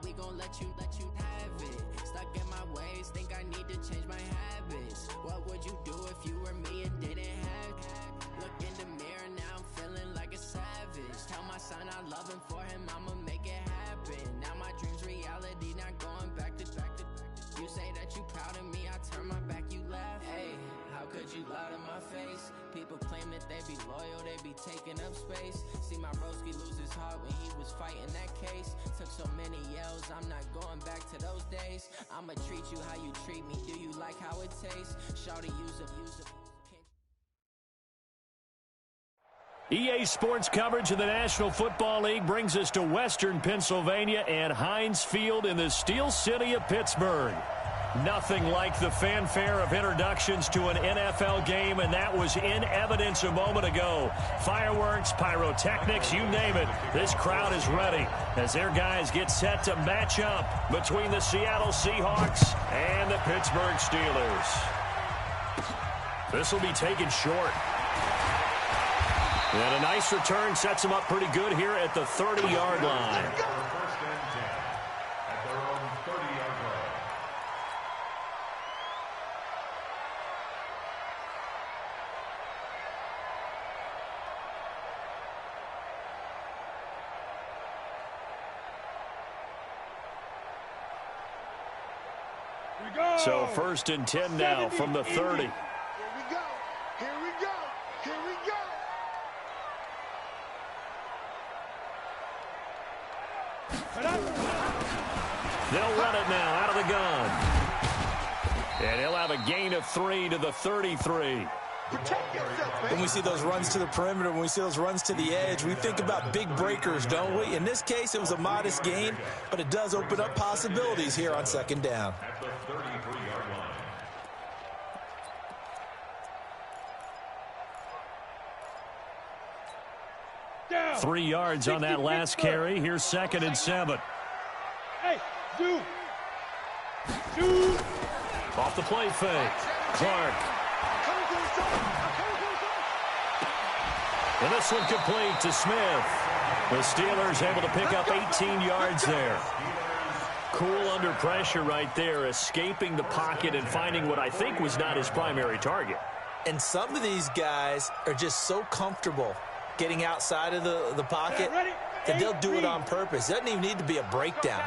we gon' let you have it. Stuck in my ways, think I need to change my habits. What would you do if you were me and didn't have it? Look in the mirror, now I'm feeling like a savage. Tell my son I love him, for him I'ma make it happen. Now my dream's reality, not going back to. You say that you proud of me, I turn my back, you laugh. Hey, how could you lie to my face? People claim that they be loyal, they be taking up space. See my broski lose his heart when he was fighting that case. Took so many yells, I'm not going back to those days. I'ma treat you how you treat me, do you like how it tastes? Shawty use a EA Sports coverage of the National Football League brings us to Western Pennsylvania and Heinz Field in the Steel City of Pittsburgh. Nothing like the fanfare of introductions to an NFL game, and that was in evidence a moment ago. Fireworks, pyrotechnics, you name it. This crowd is ready as their guys get set to match up between the Seattle Seahawks and the Pittsburgh Steelers. This will be taken short. And a nice return sets them up pretty good here at the 30-yard line. First and 10 at their own 30-yard line. So first and 10 now from the 30. Here we go. Here we go. Here we go. They'll run it now out of the gun. And he'll have a gain of 3 to the 33. When we see those runs to the perimeter, when we see those runs to the edge, we think about big breakers, don't we? In this case, it was a modest gain, but it does open up possibilities here on second down. At the 33-yard line. 3 yards on that last carry. Here's second and 7. Hey, do. Off the play fake. Clark. And this one complete to Smith. The Steelers able to pick up 18 yards there. Cool under pressure right there, escaping the pocket and finding what I think was not his primary target. And some of these guys are just so comfortable getting outside of the pocket that they'll do it on purpose. It doesn't even need to be a breakdown.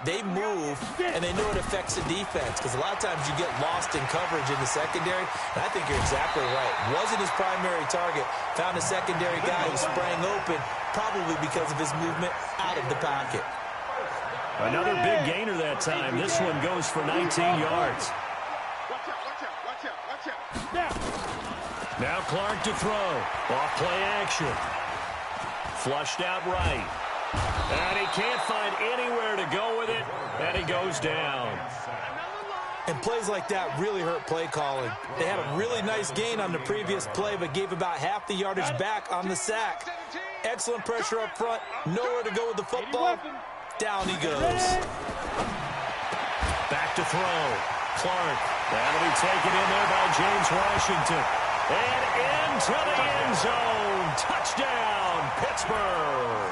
They move, and they know it affects the defense, because a lot of times you get lost in coverage in the secondary, and I think you're exactly right. Wasn't his primary target. Found a secondary guy who sprang open, probably because of his movement out of the pocket. Another big gainer that time. This one goes for 19 yards. Watch out. Now Clark to throw. Off play action. Flushed out right. And he can't find anywhere to go with it, and he goes down. And plays like that really hurt play calling. They had a really nice gain on the previous play, but gave about half the yardage back on the sack. Excellent pressure up front. Nowhere to go with the football. Down he goes. Back to throw. Clark. That'll be taken in there by James Washington. And into the end zone. Touchdown, Pittsburgh.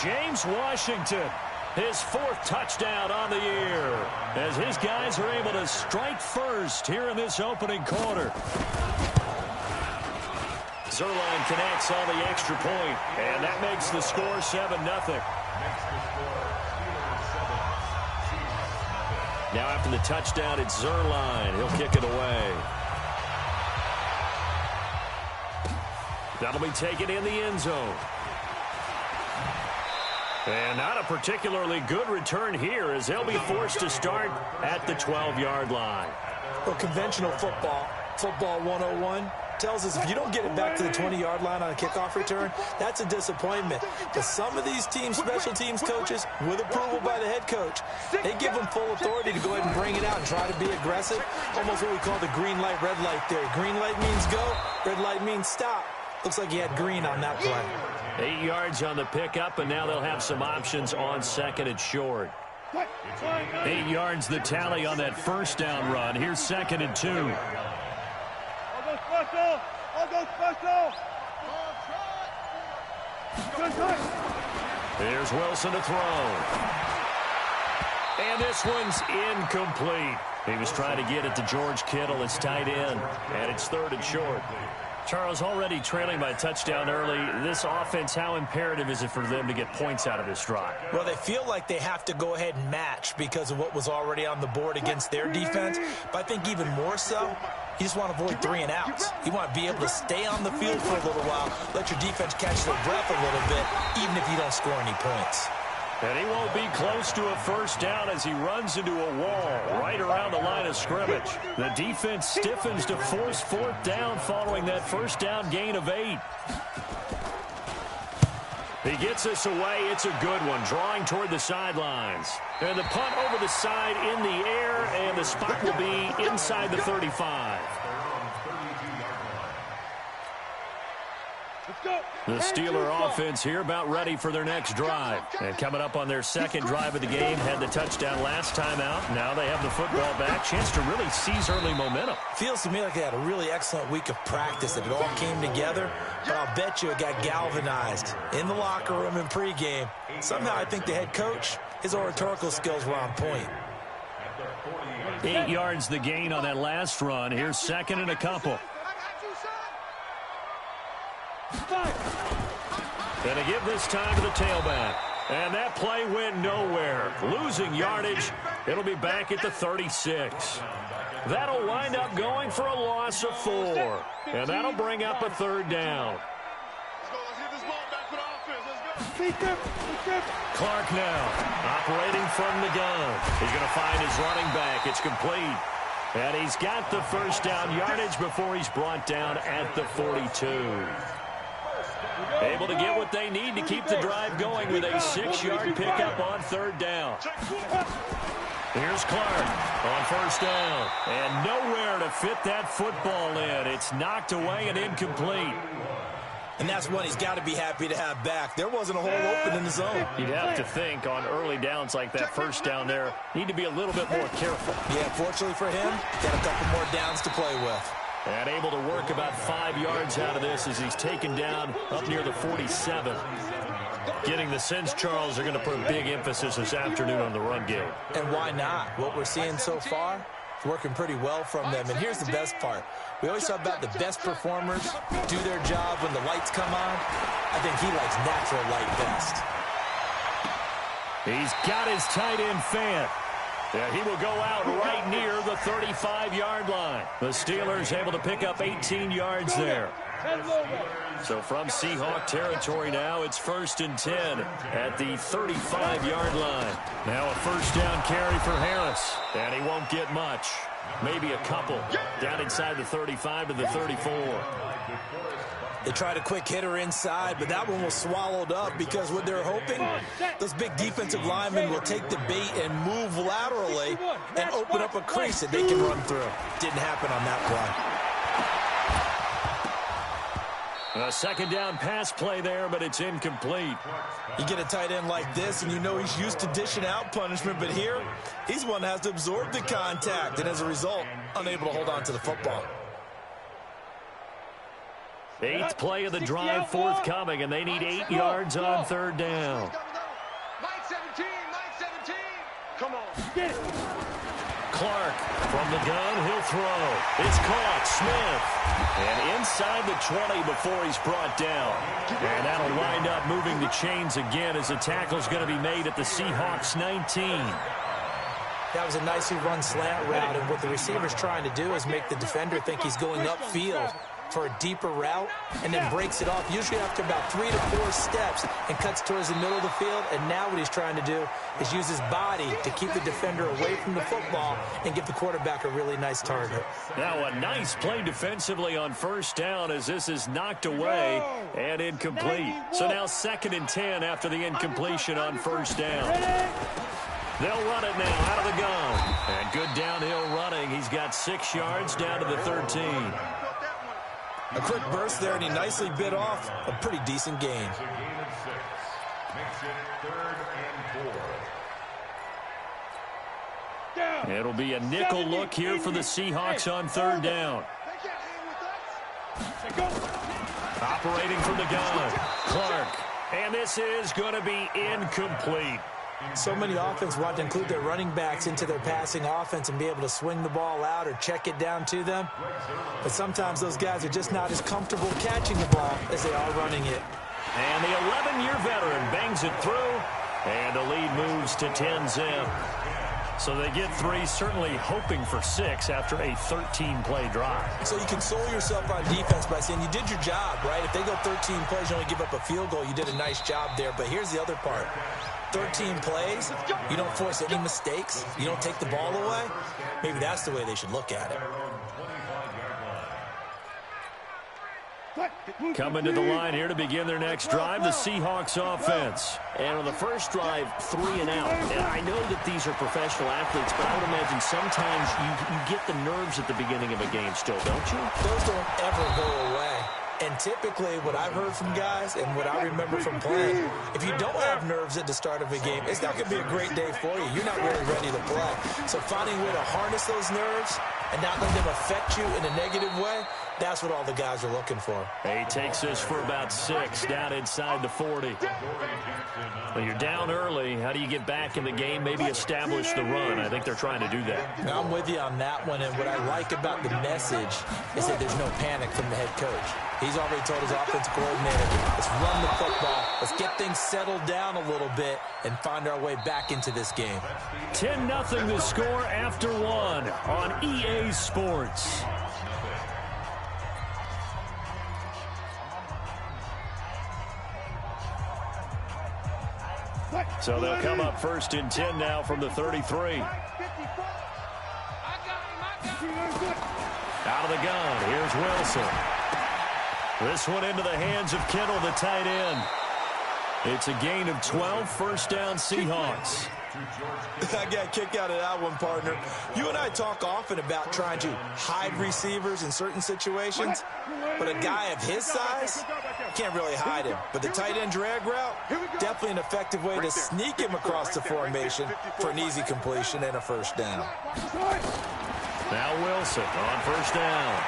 James Washington, his 4th touchdown on the year, as his guys are able to strike first here in this opening quarter. Zerline connects on the extra point, and that makes the score 7-0. Now after the touchdown, it's Zerline. He'll kick it away. That'll be taken in the end zone. And not a particularly good return here, as they'll be forced to start at the 12-yard line. Well, conventional football 101, tells us if you don't get it back to the 20-yard line on a kickoff return, that's a disappointment. But some of these teams, special teams coaches, with approval by the head coach, they give them full authority to go ahead and bring it out and try to be aggressive. Almost what we call the green light, red light theory. Green light means go, red light means stop. Looks like he had green on that play. 8 yards on the pickup, and now they'll have some options on second and short. 8 yards the tally on that first down run. Here's second and 2. I'll go special. I'll go special. Here's Wilson to throw. And this one's incomplete. He was trying to get it to George Kittle, his tight end, and it's 3rd and short. Charles, already trailing by a touchdown early. This offense, how imperative is it for them to get points out of this drive? Well, they feel like they have to go ahead and match because of what was already on the board against their defense. But I think even more so, you just want to avoid 3 and outs. You want to be able to stay on the field for a little while, let your defense catch their breath a little bit, even if you don't score any points. And he won't be close to a first down as he runs into a wall right around the line of scrimmage. The defense stiffens to force 4th down following that first down gain of 8. He gets us away. It's a good one, drawing toward the sidelines. And the punt over the side in the air, and the spot will be inside the 35. The Steeler offense here about ready for their next drive. And coming up on their 2nd drive of the game, had the touchdown last time out. Now they have the football back. Chance to really seize early momentum. Feels to me like they had a really excellent week of practice, that it all came together. But I'll bet you it got galvanized in the locker room in pregame. Somehow I think the head coach, his oratorical skills were on point. 8 yards the gain on that last run. Here's 2nd and a couple. Gonna give this time to the tailback. And that play went nowhere. Losing yardage. It'll be back at the 36. That'll wind up going for a loss of 4. And that'll bring up a 3rd down. Clark now operating from the gun. He's going to find his running back. It's complete. And he's got the first down yardage before he's brought down at the 42. Able to get what they need to keep the drive going with a 6-yard pickup on 3rd down. Here's Clark on 1st down. And nowhere to fit that football in. It's knocked away and incomplete. And that's one he's got to be happy to have back. There wasn't a hole open in the zone. You'd have to think on early downs like that first down there, need to be a little bit more careful. Yeah, fortunately for him, got a couple more downs to play with. And able to work about 5 yards out of this as he's taken down up near the 47. Getting the sense, Charles, are going to put a big emphasis this afternoon on the run game. And why not? What we're seeing so far, it's working pretty well from them. And here's the best part. We always talk about the best performers do their job when the lights come on. I think he likes natural light best. He's got his tight end Fant. Yeah, he will go out right near the 35-yard line. The Steelers able to pick up 18 yards there. So from Seahawk territory now, it's 1st and 10 at the 35-yard line. Now a first down carry for Harris, and he won't get much. Maybe a couple. Down inside the 35 to the 34. They tried a quick hitter inside, but that one was swallowed up because what they're hoping, those big defensive linemen will take the bait and move laterally and open up a crease that they can run through. Didn't happen on that play. A 2nd down pass play there, but it's incomplete. You get a tight end like this, and you know he's used to dishing out punishment, but here, he's one that has to absorb the contact, and as a result, unable to hold on to the football. 8th play of the drive forthcoming, and they need 8 yards on 3rd down. Come on, get it. Clark from the gun, he'll throw. It's caught, Smith. And inside the 20 before he's brought down. And that'll wind up moving the chains again as the tackle's going to be made at the Seahawks 19. That was a nicely run slant route, and what the receiver's trying to do is make the defender think he's going upfield for a deeper route, and then breaks it off, usually after about 3 to 4 steps, and cuts towards the middle of the field. And now what he's trying to do is use his body to keep the defender away from the football and give the quarterback a really nice target. Now a nice play defensively on 1st down as this is knocked away and incomplete. So now 2nd and 10 after the incompletion on 1st down. They'll run it now out of the gun. And good downhill running. He's got 6 yards down to the 13. A quick burst there, and he nicely bit off a pretty decent gain. It'll be a nickel look here for the Seahawks on 3rd down. Operating from the gun, Clark. And this is going to be incomplete. So many offenses want to include their running backs into their passing offense and be able to swing the ball out or check it down to them. But sometimes those guys are just not as comfortable catching the ball as they are running it. And the 11-year veteran bangs it through, and the lead moves to 10-zip. So they get 3, certainly hoping for 6 after a 13-play drive. So you console yourself on defense by saying you did your job, right? If they go 13 plays, you only give up a field goal, you did a nice job there. But here's the other part. 13 plays, you don't force any mistakes, you don't take the ball away. Maybe that's the way they should look at it. Coming to the line here to begin their next drive, the Seahawks offense. And on the first drive, 3 and out. And I know that these are professional athletes, but I would imagine sometimes you get the nerves at the beginning of a game still, don't you? Those don't ever go away. And typically, what I've heard from guys and what I remember from playing, if you don't have nerves at the start of a game, it's not going to be a great day for you. You're not really ready to play. So finding a way to harness those nerves and not let them affect you in a negative way, that's what all the guys are looking for. He takes us for about 6 down inside the 40. Well, you're down early. How do you get back in the game, maybe establish the run? I think they're trying to do that. Now, I'm with you on that one, and what I like about the message is that there's no panic from the head coach. He's already told his offensive coordinator, let's run the football, let's get things settled down a little bit and find our way back into this game. 10-0 the score after 1 on EA Sports. So they'll come up 1st and 10 now from the 33. Out of the gun, here's Wilson. This one into the hands of Kittle, the tight end. It's a gain of 12, 1st down Seahawks. I got a kick out of that one, partner. You and I talk often about trying to hide receivers in certain situations, but a guy of his size can't really hide him. But the tight end drag route, definitely an effective way to sneak him across the formation for an easy completion and a 1st down. Now Wilson on 1st down.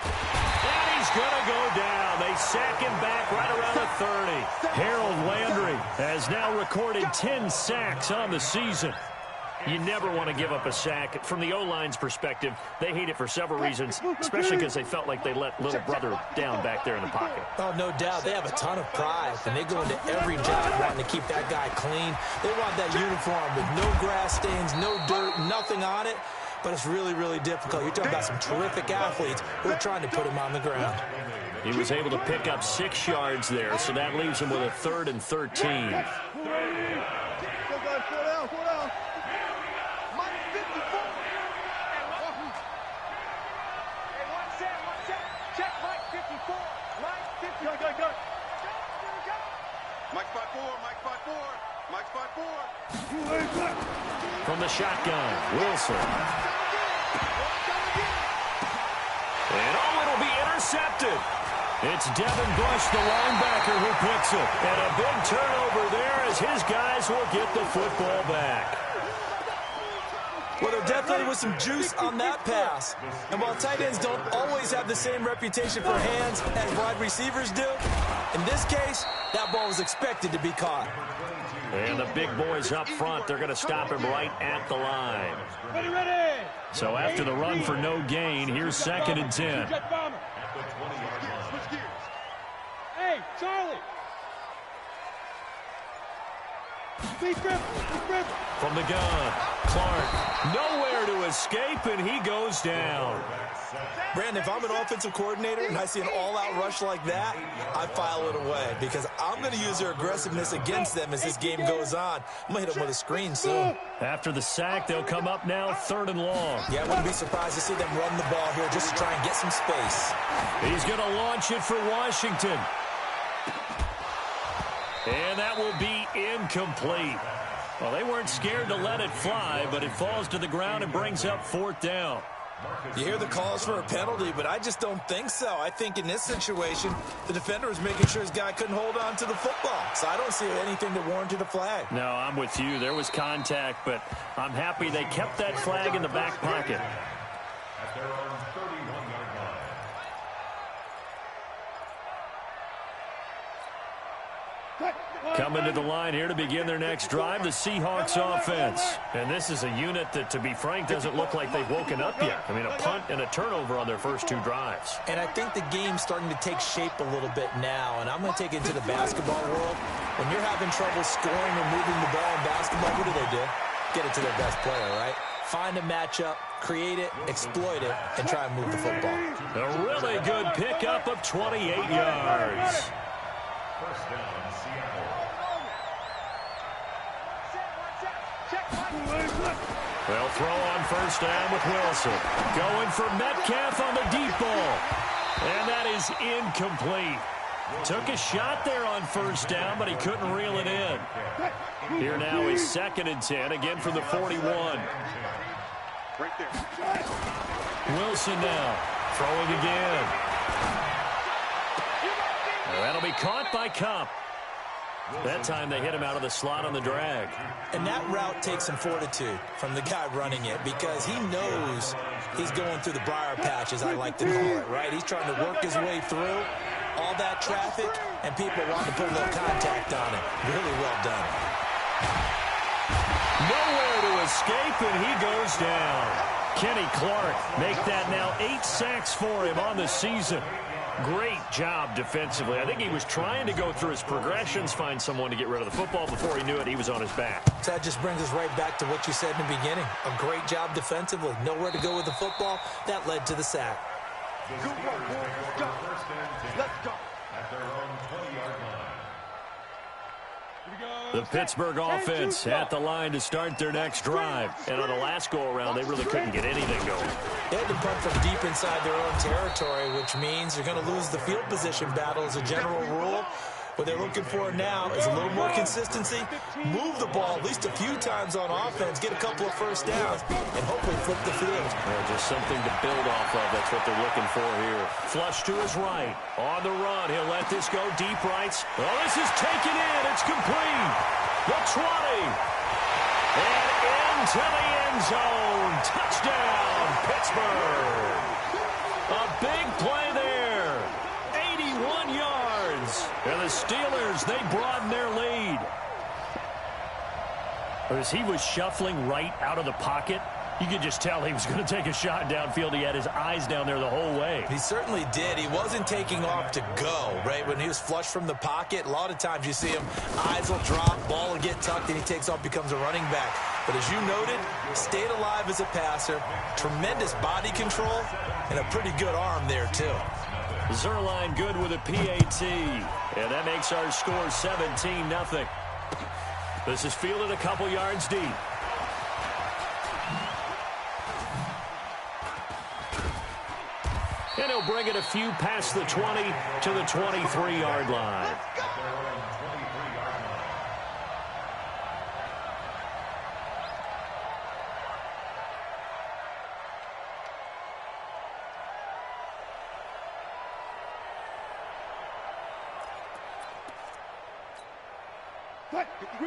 And he's going to go down. They sack him back right around the 30. Harold Landry has now recorded 10 sacks on the season. You never want to give up a sack. From the O-line's perspective, they hate it for several reasons, especially because they felt like they let little brother down back there in the pocket. Oh, no doubt. They have a ton of pride, and they go into every job wanting to keep that guy clean. They want that uniform with no grass stains, no dirt, nothing on it. But it's really, really difficult. You're talking about some terrific athletes who are trying to put him on the ground. He was able to pick up 6 yards there, so that leaves him with a 3rd and 13. From the shotgun, Wilson. And it'll be intercepted. It's Devin Bush, the linebacker, who picks it. And a big turnover there as his guys will get the football back. Well, there definitely was some juice on that pass. And while tight ends don't always have the same reputation for hands as wide receivers do, in this case, that ball was expected to be caught. And the big boys up front, they're going to stop him right at the line. Ready. So after the run for no gain, here's 2nd and 10. Hey, Charlie. From the gun, Clark, nowhere to escape, and he goes down. Brandon, if I'm an offensive coordinator and I see an all-out rush like that, I file it away because I'm going to use their aggressiveness against them as this game goes on. I'm going to hit them with a screen soon. After the sack, they'll come up now 3rd and long. Yeah, I wouldn't be surprised to see them run the ball here just to try and get some space. He's going to launch it for Washington. And that will be incomplete. Well, they weren't scared to let it fly, but it falls to the ground and brings up 4th down. You hear the calls for a penalty, but I just don't think so. I think in this situation, the defender was making sure his guy couldn't hold on to the football. So I don't see anything that warranted a flag. No, I'm with you. There was contact, but I'm happy they kept that flag in the back pocket. At their own 31-yard line. Coming to the line here to begin their next drive, the Seahawks offense. And this is a unit that, to be frank, doesn't look like they've woken up yet. I mean, a punt and a turnover on their first 2 drives. And I think the game's starting to take shape a little bit now. And I'm going to take it into the basketball world. When you're having trouble scoring or moving the ball in basketball, what do? Get it to their best player, right? Find a matchup, create it, exploit it, and try and move the football. A really good pickup of 28 yards. First down, Seattle. They'll throw on first down with Wilson. Going for Metcalf on the deep ball. And that is incomplete. Took a shot there on first down, but he couldn't reel it in. Here now is 2nd and 10, again from the 41. Right there. Wilson now, throwing again. And that'll be caught by Cup. That time they hit him out of the slot on the drag. And that route takes some fortitude from the guy running it because he knows he's going through the briar patch, as I like to call it, right? He's trying to work his way through all that traffic, and people want to put a little contact on it. Really well done. Nowhere to escape, and he goes down. Kenny Clark make that now 8 sacks for him on the season. Great job defensively. I think he was trying to go through his progressions, find someone to get rid of the football. Before he knew it, he was on his back. So that just brings us right back to what you said in the beginning. A great job defensively. Nowhere to go with the football. That led to the sack. Good work, boys. Let's go. Let's go. At their own 20-yard line. The Pittsburgh offense at the line to start their next drive. And on the last go-around, they really couldn't get anything going. They had to punt from deep inside their own territory, which means they're going to lose the field position battle as a general rule. What they're looking for now is a little more consistency, move the ball at least a few times on offense, get a couple of first downs, and hopefully flip the field. Well, just something to build off of. That's what they're looking for here. Flush to his right. On the run. He'll let this go deep rights. Oh, this is taken in. It's complete. The 20. And into the end zone. Touchdown, Pittsburgh. A big play there. 81 yards. And the Steelers, they broaden their lead. As he was shuffling right out of the pocket, you could just tell he was going to take a shot downfield. He had his eyes down there the whole way. He certainly did. He wasn't taking off to go, right? When he was flushed from the pocket, a lot of times you see him, eyes will drop, ball will get tucked, and he takes off, becomes a running back. But as you noted, stayed alive as a passer, tremendous body control, and a pretty good arm there, too. Zerline good with a PAT. And that makes our score 17-0. This is fielded a couple yards deep. And he'll bring it a few past the 20 to the 23-yard line.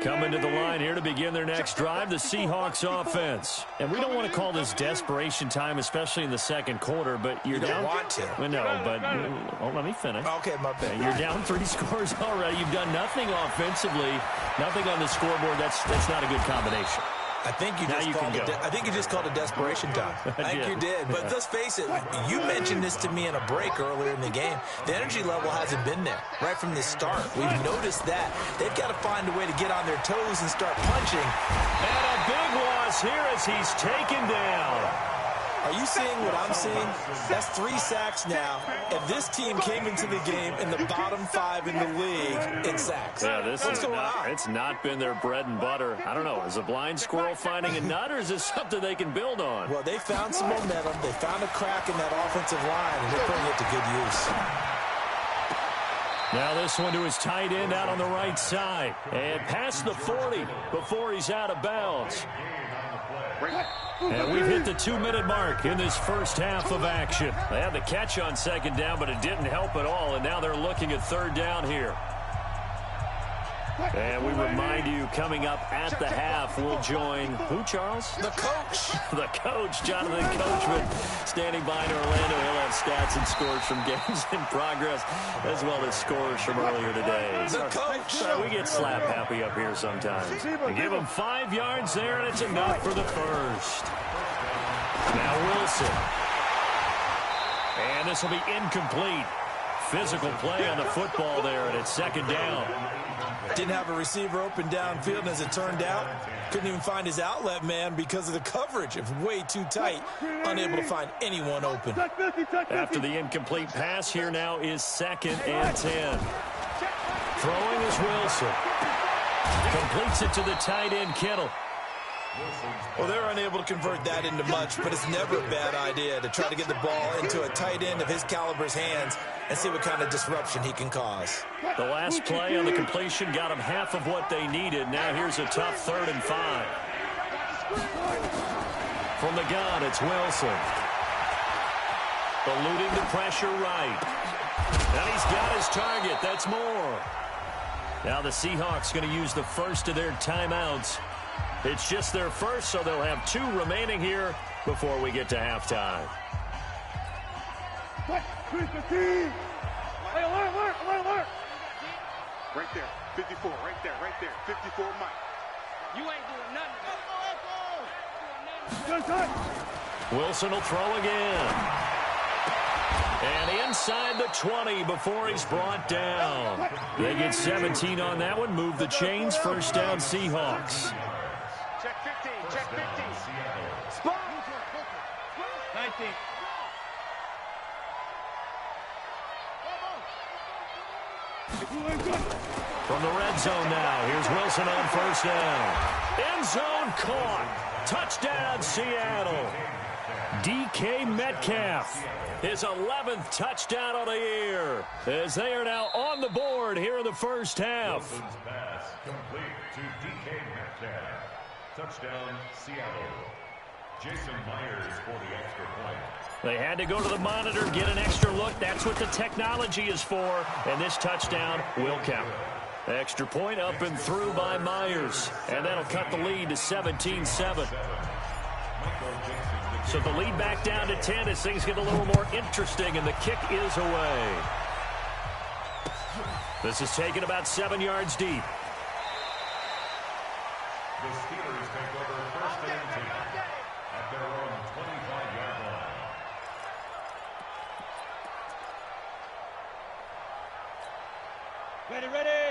Coming to the line here to begin their next drive, the Seahawks offense. And we don't want to call this desperation time, especially in the second quarter, but you're down. You don't want to. Well, no, but let me finish. Okay, my bad. You're down 3 scores already. You've done nothing offensively, nothing on the scoreboard. That's not a good combination. I think you just called it desperation time. I think you did. But let's face it, you mentioned this to me in a break earlier in the game. The energy level hasn't been there right from the start. We've noticed that. They've got to find a way to get on their toes and start punching. And a big loss here as he's taken down. Are you seeing what I'm seeing? That's 3 sacks now, and this team came into the game in the bottom 5 in the league in sacks. Yeah, What's going on? It's not been their bread and butter. I don't know. Is a blind squirrel finding a nut, or is this something they can build on? Well, they found some momentum. They found a crack in that offensive line, and they're putting it to good use. Now this one to his tight end out on the right side. And past the 40 before he's out of bounds. And we've hit the 2-minute mark in this first half of action. They had the catch on second down, but it didn't help at all. And now they're looking at third down here. And we remind you, coming up at the half, we'll join who, Charles? The coach. The coach, Jonathan Coachman, standing by in Orlando. He'll have stats and scores from games in progress, as well as scores from earlier today. The coach. We get slap happy up here sometimes. They give him 5 yards there, and it's enough for the first. Now Wilson. And this will be incomplete. Physical play on the football there, and it's second down. Didn't have a receiver open downfield, and as it turned out, couldn't even find his outlet man because of the coverage. It was way too tight, unable to find anyone open. After the incomplete pass, here now is 2nd and 10. Throwing is Wilson. Completes it to the tight end, Kittle. Well, they're unable to convert that into much, but it's never a bad idea to try to get the ball into a tight end of his caliber's hands and see what kind of disruption he can cause. The last play on the completion got them half of what they needed. Now here's a tough 3rd and 5. From the gun, it's Wilson. Eluding the pressure right. And he's got his target. That's more. Now the Seahawks going to use the first of their timeouts. It's just their first, so they'll have 2 remaining here before we get to halftime. Right there, 54, right there, 54, Mike. You ain't doing nothing. Wilson will throw again. And inside the 20 before he's brought down. They get 17 on that one. Move the chains. First down, Seahawks. Check 15, check 15. Spot. 19. From the red zone now, here's Wilson on first down. End zone caught. Touchdown, Seattle. DK Metcalf, his 11th touchdown of the year, as they are now on the board here in the first half. Wilson's pass complete to DK Metcalf. Touchdown, Seattle. Jason Myers for the extra point. They had to go to the monitor, get an extra look. That's what the technology is for, and this touchdown will count. Extra point up and through by Myers, and that'll cut the lead to 17-7. So the lead back down to 10 as things get a little more interesting, and the kick is away. This is taken about 7 yards deep. The Steelers take over first and 10 at their own 25-yard line.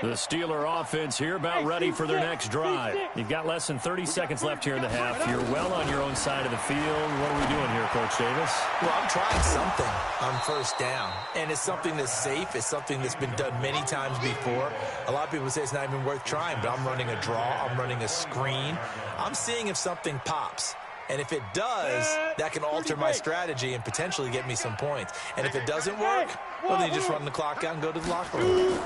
The Steeler offense here about ready for their next drive. You've got less than 30 seconds left here in the half. You're well on your own side of the field. What are we doing here, Coach Davis? Well, I'm trying something on first down, and it's something that's safe. It's something that's been done many times before. A lot of people say it's not even worth trying, but I'm running a draw. I'm running a screen. I'm seeing if something pops. And if it does, that can alter my strategy and potentially get me some points. And if it doesn't work, well, then you just run the clock out and go to the locker room.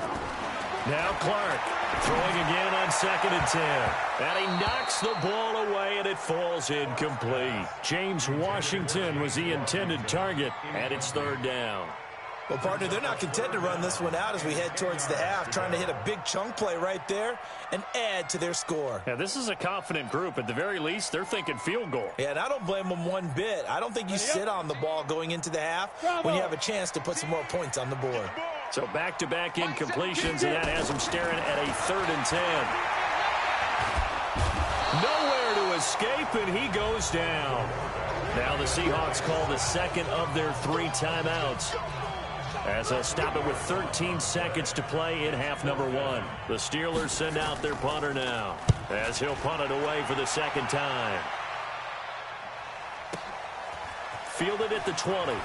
Now Clark throwing again on 2nd and 10. And he knocks the ball away, and it falls incomplete. James Washington was the intended target, and it's 3rd down. Well, partner, they're not content to run this one out as we head towards the half, trying to hit a big chunk play right there and add to their score. Yeah, this is a confident group. At the very least, they're thinking field goal. Yeah, and I don't blame them one bit. I don't think you sit on the ball going into the half when you have a chance to put some more points on the board. So back-to-back incompletions, and that has them staring at a 3rd and 10. Nowhere to escape, and he goes down. Now the Seahawks call the second of their 3 timeouts, as they'll stop it with 13 seconds to play in half number 1. The Steelers send out their punter now, as he'll punt it away for the second time. Fielded at the 20.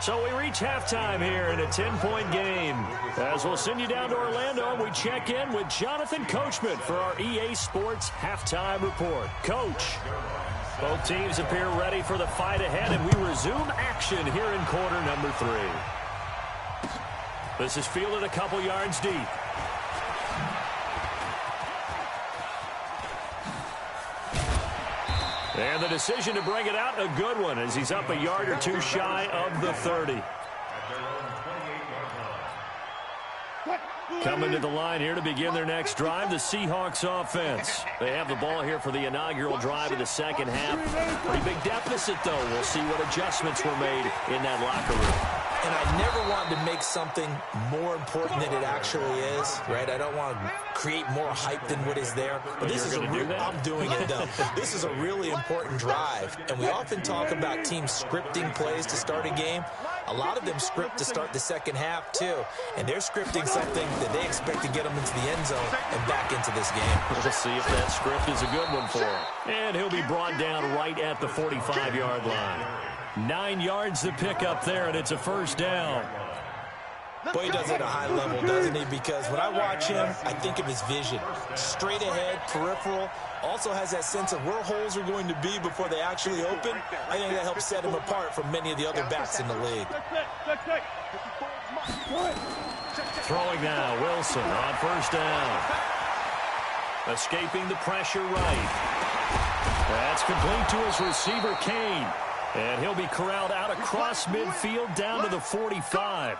So we reach halftime here in a 10-point game. As we'll send you down to Orlando, and we check in with Jonathan Coachman for our EA Sports Halftime Report. Coach, both teams appear ready for the fight ahead, and we resume action here in quarter number 3. This is fielded a couple yards deep. And the decision to bring it out, a good one, as he's up a yard or two shy of the 30. Coming to the line here to begin their next drive, the Seahawks offense. They have the ball here for the inaugural drive of the second half. Pretty big deficit, though. We'll see what adjustments were made in that locker room. And I never wanted to make something more important than it actually is, right? I don't want to create more hype than what is there. But this is I'm doing it, though. This is a really important drive. And we often talk about teams scripting plays to start a game. A lot of them script to start the second half, too. And they're scripting something that they expect to get them into the end zone and back into this game. We'll see if that script is a good one for him. And he'll be brought down right at the 45-yard line. 9 yards to pick up there, and it's a first down. Boy, he does it at a high level, doesn't he? Because when I watch him, I think of his vision. Straight ahead, peripheral. Also has that sense of where holes are going to be before they actually open. I think that helps set him apart from many of the other backs in the league. Throwing now, Wilson on first down. Escaping the pressure right. That's complete to his receiver, Kane. And he'll be corralled out across midfield down to the 45.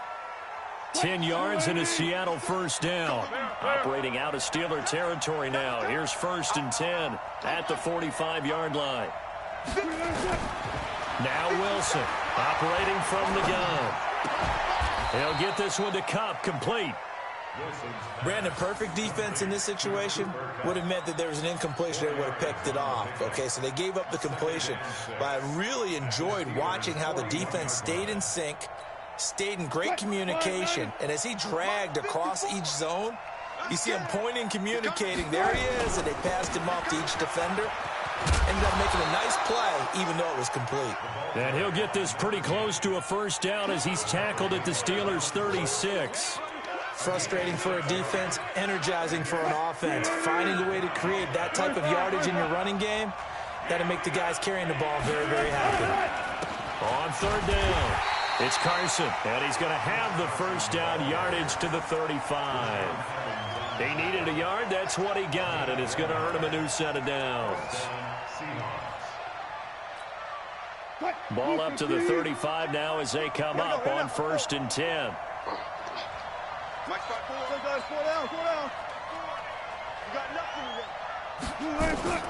10 yards and a Seattle first down. Operating out of Steeler territory now. Here's 1st and 10 at the 45-yard line. Now Wilson operating from the gun. He'll get this one to Kupp, complete. Brandon, perfect defense in this situation would have meant that there was an incompletion that would have picked it off. Okay, so they gave up the completion. But I really enjoyed watching how the defense stayed in sync, stayed in great communication, and as he dragged across each zone, you see him pointing, communicating. There he is, and they passed him off to each defender. Ended up making a nice play, even though it was complete. And he'll get this pretty close to a first down as he's tackled at the Steelers' 36. Frustrating for a defense, energizing for an offense. Finding a way to create that type of yardage in your running game, that'll make the guys carrying the ball very, very happy. On third down, it's Carson, and he's going to have the first down, yardage to the 35. He needed a yard, that's what he got, and it's going to earn him a new set of downs. Ball up to the 35 now as they come up on 1st and 10. Mike, four down. You got nothing.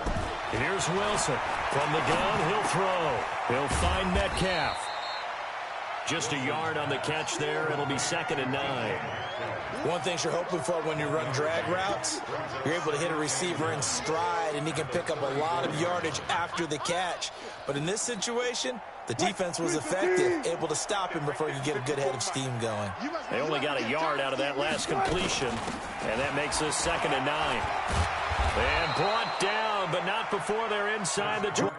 Here's Wilson. From the gun, he'll throw. He'll find Metcalf. Just a yard on the catch there. It'll be 2nd and 9. One thing you're hoping for when you run drag routes, you're able to hit a receiver in stride, and he can pick up a lot of yardage after the catch. But in this situation, the defense was effective, able to stop him before you get a good head of steam going. They only got a yard out of that last completion, and that makes this 2nd and 9. And brought down, but not before they're inside the 20.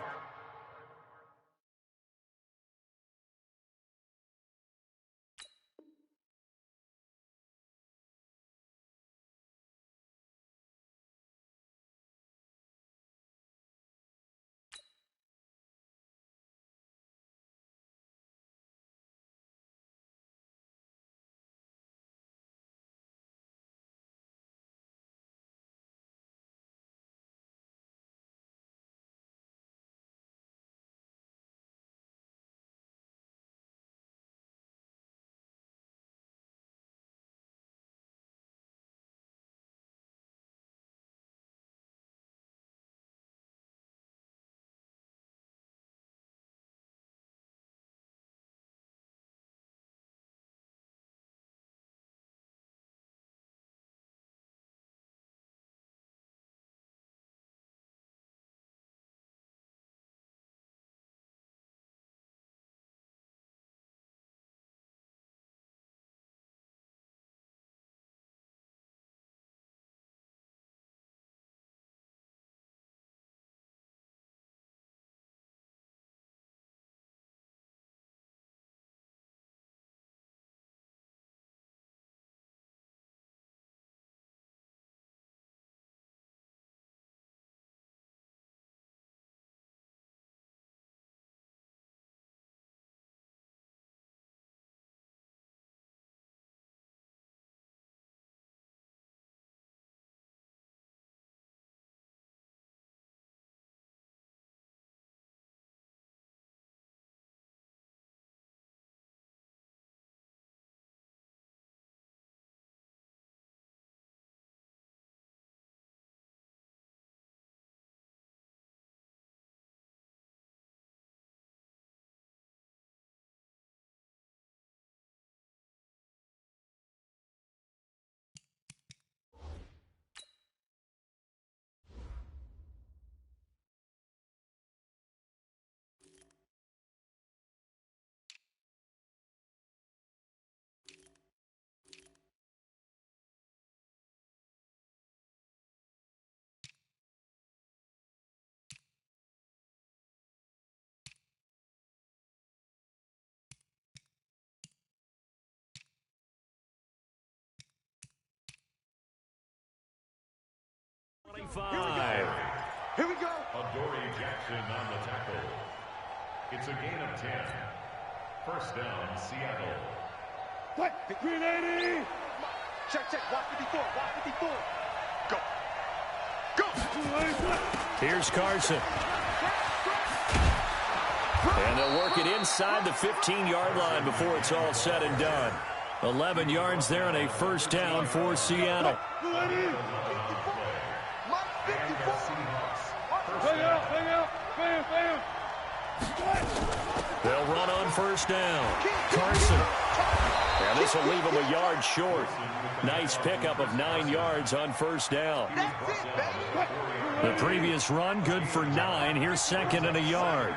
5. Here we go. Adoree Jackson on the tackle. It's a gain of 10. First down, Seattle. What? 380. Check, check. Watch 54. Watch 54. Go. Go. Here's Carson. And they'll work it inside the 15-yard line before it's all said and done. 11 yards there and a first down for Seattle. They'll run on first down. Carson. And this will leave him a yard short. Nice pickup of 9 yards on first down. The previous run, good for 9. Here's second and a yard.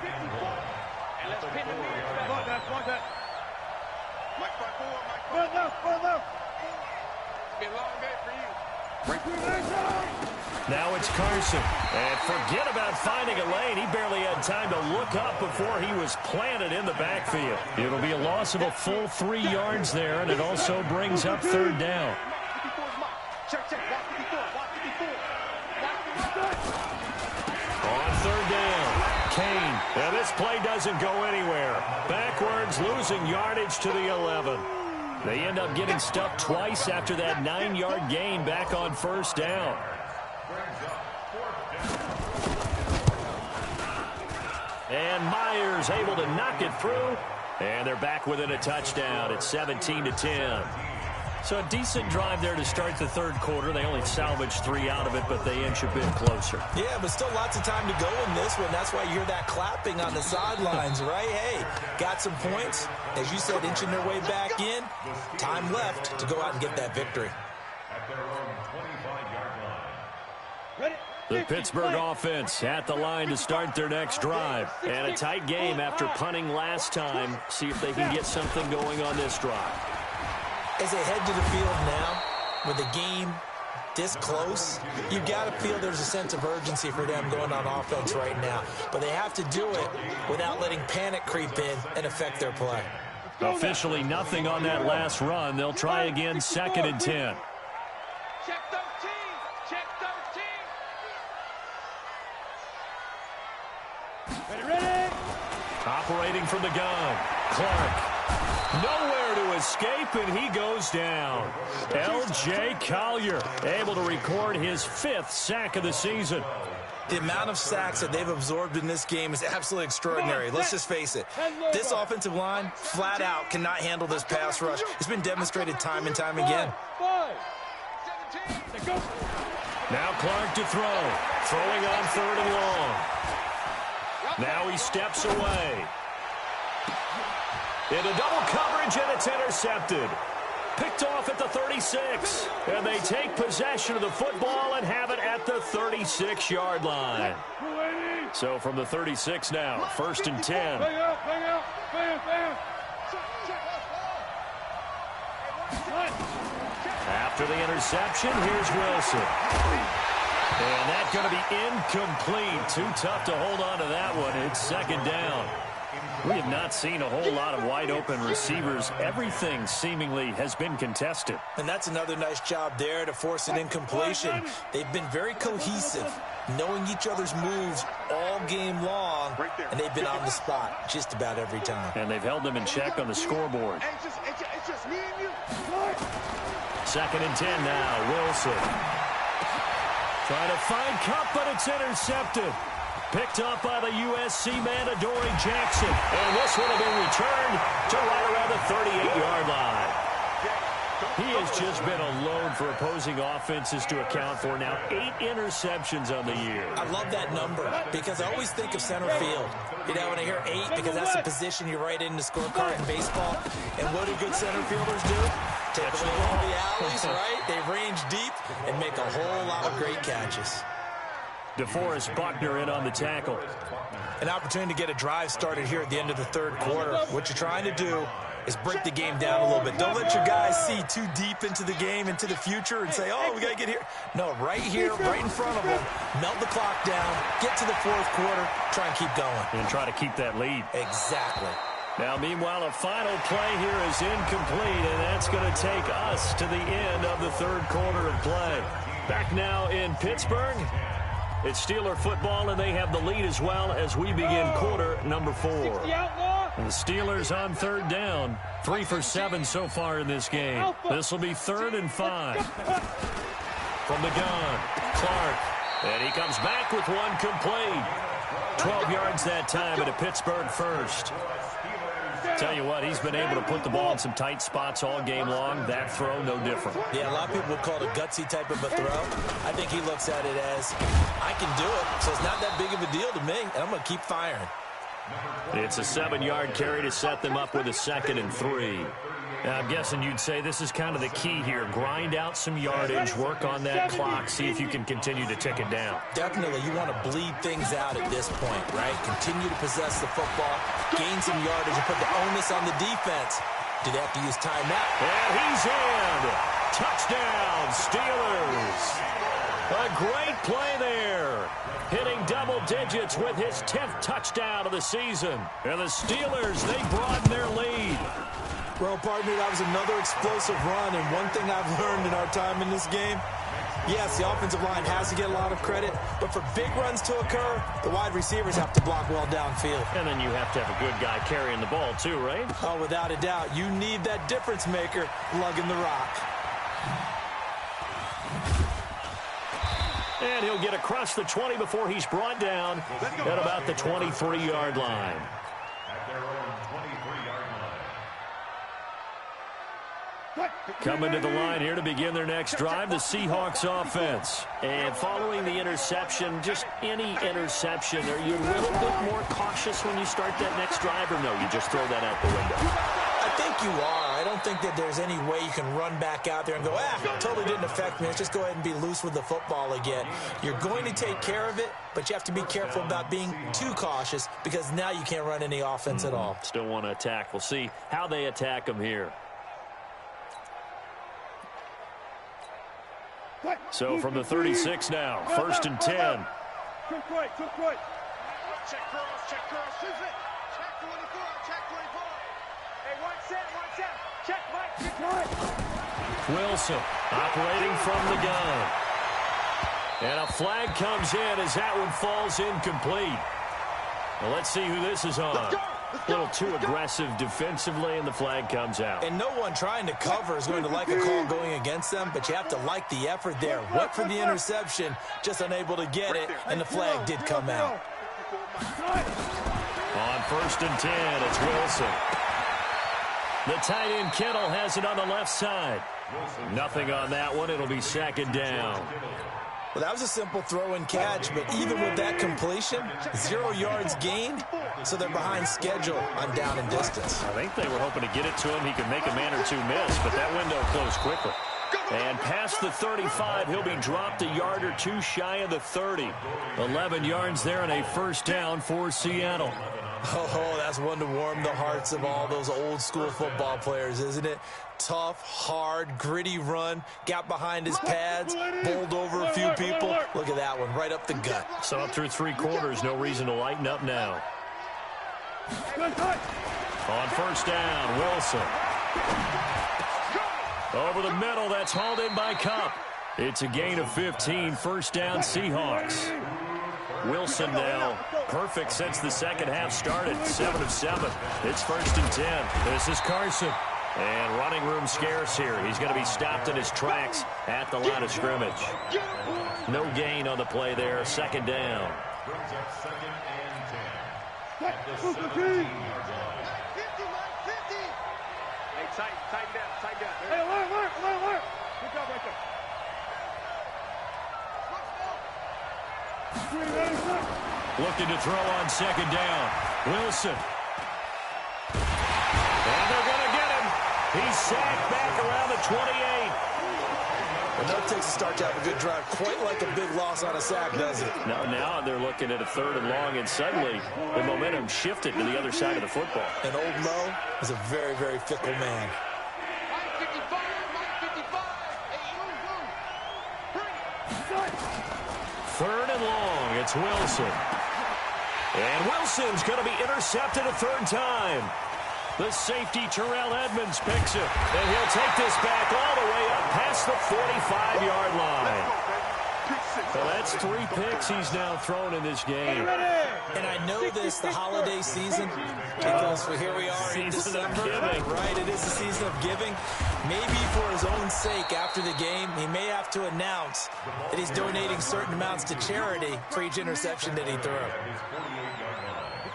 Now it's Carson. And forget about finding a lane. He barely had time to look up before he was planted in the backfield. It'll be a loss of a full 3 yards there, and it also brings up third down. On third down, Kane. Now this play doesn't go anywhere. Backwards, losing yardage to the 11. They end up getting stuffed twice after that 9-yard gain back on first down. And Myers able to knock it through. And they're back within a touchdown. It's 17-10. So a decent drive there to start the third quarter. They only salvaged 3 out of it, but they inch a bit closer. Yeah, but still lots of time to go in this one. That's why you hear that clapping on the sidelines, right? Hey, got some points. As you said, inching their way back in. Time left to go out and get that victory. At their own 25-yard line. The Pittsburgh offense at the line to start their next drive. And a tight game after punting last time. See if they can get something going on this drive. As they head to the field now, with the game this close, you've got to feel there's a sense of urgency for them going on offense right now. But they have to do it without letting panic creep in and affect their play. Officially nothing on that last run. They'll try again, second and 10. Check 13. Check 13. Ready. Operating from the gun, Clark. Nowhere to escape, and he goes down. L.J. Collier able to record his 5th sack of the season. The amount of sacks that they've absorbed in this game is absolutely extraordinary. Let's just face it. This offensive line, flat out, cannot handle this pass rush. It's been demonstrated time and time again. Now Clark to throw. Throwing on third and long. Now he steps away. Into double coverage, and it's intercepted. Picked off at the 36. And they take possession of the football and have it at the 36-yard line. So from the 36 now, first and 10. After the interception, here's Wilson. And that's going to be incomplete. Too tough to hold on to that one. It's second down. We have not seen a whole lot of wide-open receivers. Everything seemingly has been contested. And that's another nice job there to force an incompletion. They've been very cohesive, knowing each other's moves all game long, and they've been on the spot just about every time. And they've held them in check on the scoreboard. It's just me and you. Second and 10 now, Wilson. Trying to find Cup, but it's intercepted. Picked up by the USC man, Adoree Jackson. And this one will be returned to right around the 38-yard line. He has just been a load for opposing offenses to account for now. 8 interceptions on the year. I love that number because I always think of center field. You know, when I hear 8, because that's the position you write in the scorecard in baseball. And what do good center fielders do? Take away all the alleys, right? They range deep and make a whole lot of great catches. DeForest Buckner in on the tackle. An opportunity to get a drive started here at the end of the third quarter. What you're trying to do is break the game down a little bit. Don't let your guys see too deep into the game, into the future, and say, oh, we got to get here. No, right here, right in front of them. Melt the clock down, get to the fourth quarter, try and keep going. And try to keep that lead. Exactly. Now, meanwhile, a final play here is incomplete, and that's going to take us to the end of the third quarter of play. Back now in Pittsburgh. It's Steeler football, and they have the lead as well as we begin quarter number 4. And the Steelers on third down. 3 for 7 so far in this game. This will be 3rd and 5. From the gun, Clark. And he comes back with one complete. 12 yards that time at a Pittsburgh first. Tell you what, he's been able to put the ball in some tight spots all game long. That throw, no different. Yeah, a lot of people would call it a gutsy type of a throw. I think he looks at it as, I can do it, so it's not that big of a deal to me, and I'm going to keep firing. It's a 7-yard carry to set them up with a 2nd and 3. Now, I'm guessing you'd say this is kind of the key here. Grind out some yardage, work on that clock, see if you can continue to tick it down. Definitely, you want to bleed things out at this point, right? Continue to possess the football, gain some yardage, and put the onus on the defense. Do they have to use timeout? And he's in. Touchdown, Steelers. A great play there. Hitting double digits with his 10th touchdown of the season. And the Steelers, they broaden their lead. Well, partner, that was another explosive run, and one thing I've learned in our time in this game, yes, the offensive line has to get a lot of credit, but for big runs to occur, the wide receivers have to block well downfield. And then you have to have a good guy carrying the ball too, right? Oh, without a doubt. You need that difference maker lugging the rock. And he'll get across the 20 before he's brought down at about the 23-yard line. At their own 23-yard line. Coming to the line here to begin their next drive, the Seahawks offense. And following the interception, just any interception, are you a little bit more cautious when you start that next drive, or no, you just throw that out the window? I think you are. I don't think that there's any way you can run back out there and go, totally didn't affect me. Let's just go ahead and be loose with the football again. You're going to take care of it, but you have to be careful about being too cautious because now you can't run any offense at all. Still want to attack. We'll see how they attack them here. So from the 36 now, 1st and 10. Check right. Check girls. Check 24. Check 24. Hey, one set. Check right. Wilson operating from the gun. And a flag comes in as that one falls incomplete. Well, let's see who this is on. A little too aggressive defensively, and the flag comes out. And no one trying to cover is going to like a call going against them, but you have to like the effort there. Went for the interception, just unable to get it, and the flag did come out. On 1st and 10, it's Wilson. The tight end Kittle has it on the left side. Nothing on that one. It'll be 2nd down. Well, that was a simple throw and catch, but even with that completion, 0 yards gained, so they're behind schedule on down and distance. I think they were hoping to get it to him. He could make a man or two miss, but that window closed quickly. And past the 35, he'll be dropped a yard or two shy of the 30. 11 yards there and a 1st down for Seattle. Oh, that's one to warm the hearts of all those old school football players, isn't it? Tough, hard, gritty run, got behind his pads, bowled over a few people. Look at that one, right up the gut. So up through 3 quarters, no reason to lighten up now. On 1st down, Wilson. Over the middle, that's hauled in by Cup. It's a gain of 15, 1st down Seahawks. Wilson now perfect since the second half started, 7 of 7. It's 1st and 10. This is Carson. And running room scarce here. He's going to be stopped in his tracks at the line of scrimmage. No gain on the play there, 2nd down. Brings up 2nd and 10. At the 17-yard line. 50. Hey, tighten down. Hey, alert. Good job right there. Looking to throw on 2nd down. Wilson. And they're going to get him. He's sacked back around the 28. Well, no takes a start to have a good drive, quite like a big loss on a sack, does it? Now they're looking at a 3rd and long, and suddenly the momentum shifted to the other side of the football. And Old Mo is a very, very fickle man. 55. Hey, 3rd and long, it's Wilson. And Wilson's going to be intercepted a 3rd time. The safety, Terrell Edmonds, picks it. And he'll take this back all the way up past the 45-yard line. Well, that's 3 picks he's now thrown in this game. And I know this, the holiday season, because here we are in December, right? It is the season of giving. Maybe for his own sake, after the game, he may have to announce that he's donating certain amounts to charity for each interception that he threw.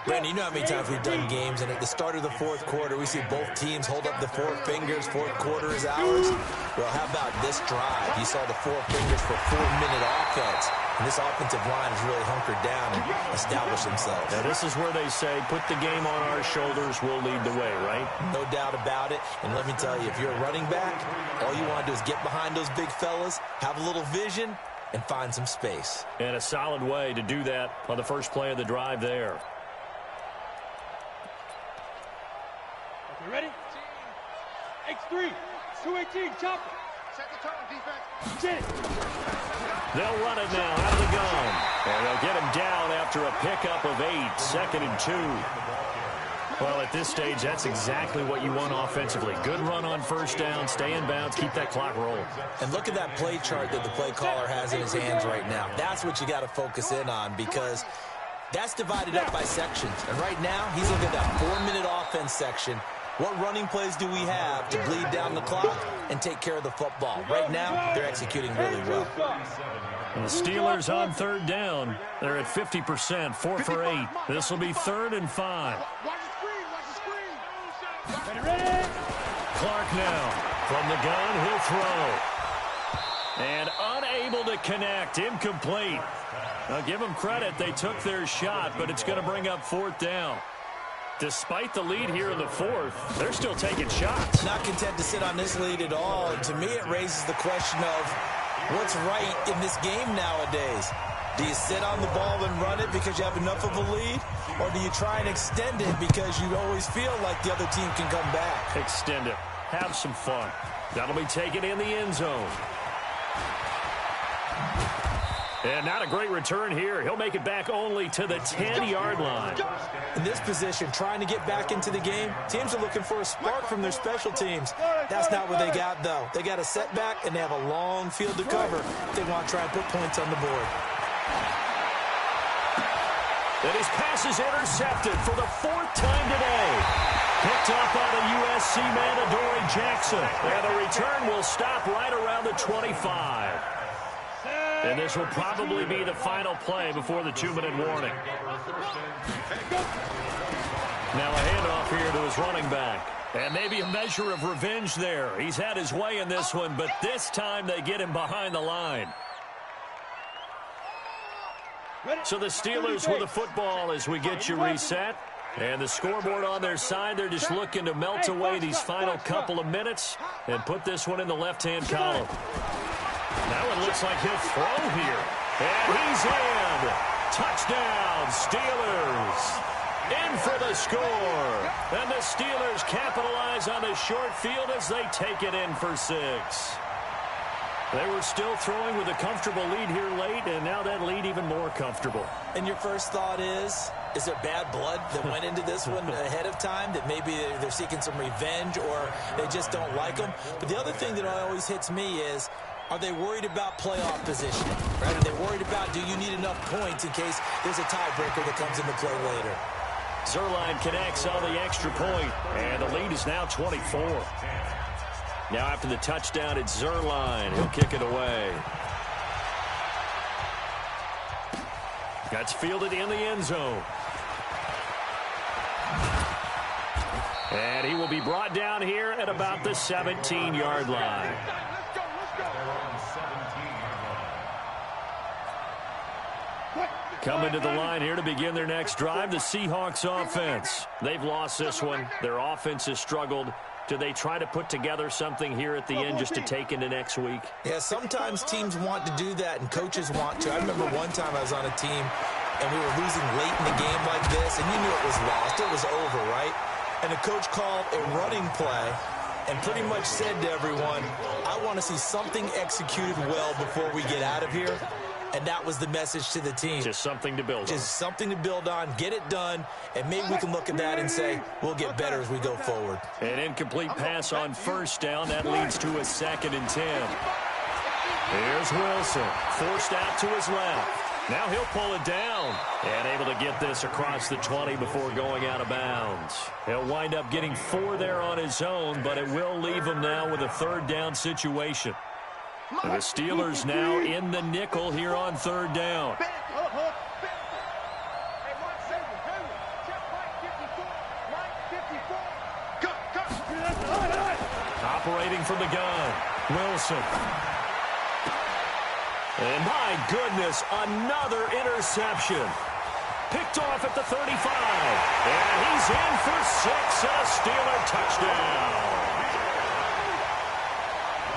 Brandon, you know how many times we've done games, and at the start of the fourth quarter, we see both teams hold up the 4 fingers, fourth quarter is ours. Well, how about this drive? You saw the 4 fingers for 4-minute offense, and this offensive line has really hunkered down and established themselves. Now, this is where they say, put the game on our shoulders, we'll lead the way, right? No doubt about it, and let me tell you, if you're a running back, all you want to do is get behind those big fellas, have a little vision, and find some space. And a solid way to do that on the first play of the drive there. You ready? X3, 218, chopper. Set the tone, defense. Get it. They'll run it now out of the gun. And they'll get him down after a pickup of 8, 2nd and 2. Well, at this stage, that's exactly what you want offensively. Good run on first down, stay in bounds, keep that clock rolling. And look at that play chart that the play caller has in his hands right now. That's what you got to focus in on, because that's divided up by sections. And right now, he's looking at that 4-minute offense section. What running plays do we have to bleed down the clock and take care of the football? Right now, they're executing really well. And the Steelers on 3rd down. They're at 50%, 4 for 8. This will be 3rd and 5. Watch the screen. Ready. Clark now from the gun. He'll throw. And unable to connect. Incomplete. Now, give them credit. They took their shot, but it's going to bring up 4th down. Despite the lead here in the 4th, they're still taking shots. Not content to sit on this lead at all. And to me, it raises the question of what's right in this game nowadays. Do you sit on the ball and run it because you have enough of a lead? Or do you try and extend it because you always feel like the other team can come back? Extend it. Have some fun. That'll be taken in the end zone. And not a great return here. He'll make it back only to the 10-yard line. In this position, trying to get back into the game, teams are looking for a spark from their special teams. That's not what they got, though. They got a setback, and they have a long field to cover if they want to try and put points on the board. And his pass is intercepted for the 4th time today. Picked up by the USC man, Adoree Jackson. And the return will stop right around the 25. And this will probably be the final play before the 2-minute warning. Now a handoff here to his running back. And maybe a measure of revenge there. He's had his way in this one, but this time they get him behind the line. So the Steelers with the football as we get you reset. And the scoreboard on their side, they're just looking to melt away these final couple of minutes and put this one in the left-hand column. That one looks like he'll throw here. And he's in. Touchdown, Steelers. In for the score. And the Steelers capitalize on the short field as they take it in for 6. They were still throwing with a comfortable lead here late, and now that lead even more comfortable. And your first thought is there bad blood that went into this one ahead of time, that maybe they're seeking some revenge or they just don't like them? But the other thing that always hits me is, are they worried about playoff positioning? Right? Are they worried about, do you need enough points in case there's a tiebreaker that comes into play later? Zerline connects on the extra point, and the lead is now 24. Now after the touchdown, it's Zerline. He'll kick it away. That's fielded in the end zone. And he will be brought down here at about the 17-yard line. Coming to the line here to begin their next drive, the Seahawks offense. They've lost this one. Their offense has struggled. Do they try to put together something here at the end just to take into next week? Yeah, sometimes teams want to do that and coaches want to. I remember one time I was on a team and we were losing late in the game like this, and you knew it was lost. It was over, right? And the coach called a running play and pretty much said to everyone, I want to see something executed well before we get out of here. And that was the message to the team. Just something to build on. Just something to build on, get it done, and maybe we can look at that and say, we'll get better as we go forward. An incomplete pass on first down. That leads to a 2nd and 10. Here's Wilson, forced out to his left. Now he'll pull it down and able to get this across the 20 before going out of bounds. He'll wind up getting 4 there on his own, but it will leave him now with a third down situation. The Steelers now in the nickel here on third down. Operating from the gun, Wilson. And my goodness, another interception. Picked off at the 35. And he's in for 6, a Steeler touchdown.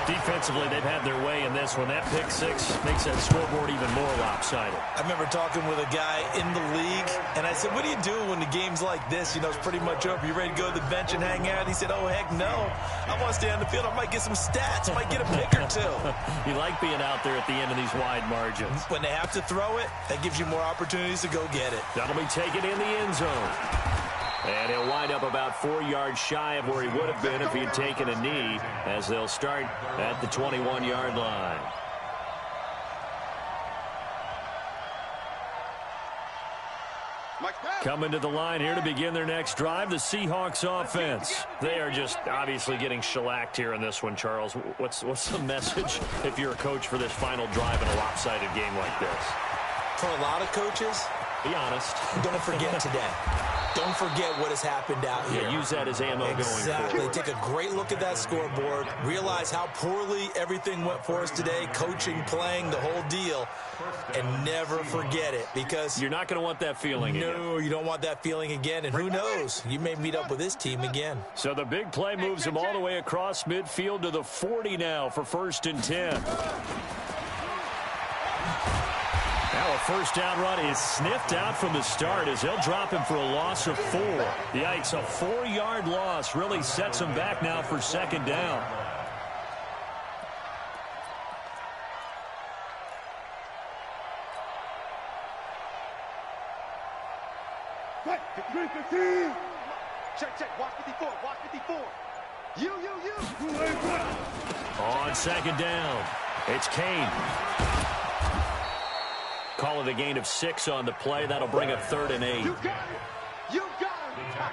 Defensively, they've had their way in this one. That pick 6 makes that scoreboard even more lopsided. I remember talking with a guy in the league, and I said, what do you do when the game's like this? You know, it's pretty much over. You ready to go to the bench and hang out? He said, oh, heck no. I want to stay on the field. I might get some stats. I might get a pick or 2. You like being out there at the end of these wide margins. When they have to throw it, that gives you more opportunities to go get it. That'll be taken in the end zone. And he'll wind up about 4 yards shy of where he would have been if he had taken a knee, as they'll start at the 21-yard line. Coming to the line here to begin their next drive, the Seahawks offense. They are just obviously getting shellacked here in this one, Charles. What's the message if you're a coach for this final drive in a lopsided game like this? For a lot of coaches, be honest. Don't forget today. Don't forget what has happened out here. Yeah, use that as ammo going forward. Exactly. Take a great look at that scoreboard. Realize how poorly everything went for us today. Coaching, playing, the whole deal. And never forget it, because you're not going to want that feeling again. No, you don't want that feeling again. And who knows? You may meet up with this team again. So the big play moves him all the way across midfield to the 40 now for 1st and 10. Now a first down run is sniffed out from the start as they'll drop him for a loss of 4. Yikes, a 4-yard loss really sets him back now for 2nd down. Check, watch 54, watch 54. You. On 2nd down, it's Kane. Call it a gain of 6 on the play. That'll bring up 3rd and 8. You got it. You got it.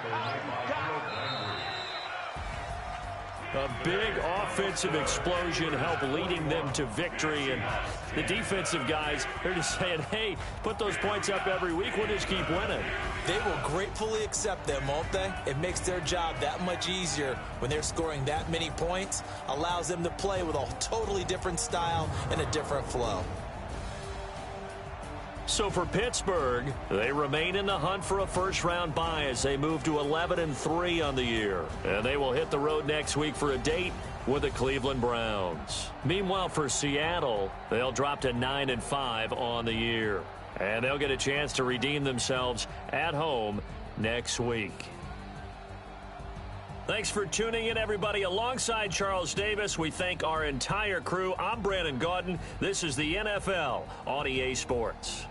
A big offensive explosion helped leading them to victory. And the defensive guys, they're just saying, hey, put those points up every week. We'll just keep winning. They will gratefully accept them, won't they? It makes their job that much easier when they're scoring that many points. Allows them to play with a totally different style and a different flow. So for Pittsburgh, they remain in the hunt for a first-round bye as they move to 11-3 on the year. And they will hit the road next week for a date with the Cleveland Browns. Meanwhile, for Seattle, they'll drop to 9-5 on the year. And they'll get a chance to redeem themselves at home next week. Thanks for tuning in, everybody. Alongside Charles Davis, we thank our entire crew. I'm Brandon Gaudin. This is the NFL on EA Sports.